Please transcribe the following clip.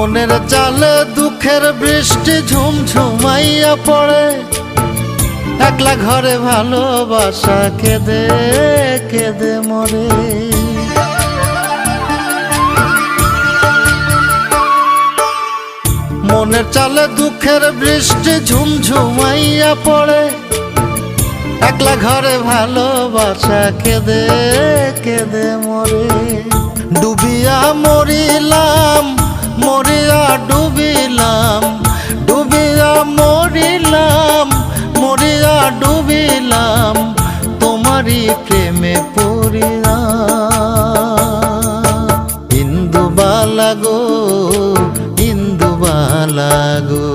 মনের চালে দুঃখের বৃষ্টি ঝুমঝুমাইয়া পড়ে, একলা ঘরে ভালোবাসা কেঁদে কেঁদে মরে। মনের চালে দুঃখের বৃষ্টি ঝুমঝুমাইয়া পড়ে, একলা ঘরে ভালোবাসা কেঁদে কেঁদে মরে। ডুবিয়া মরিলাম মরিয়া ডুবিলাম, ডুবিয়া মরিলাম মরিয়া ডুবিলাম, তোমারই প্রেমে পড়িয়া। ইন্দুবালা গো ইন্দুবালা গো।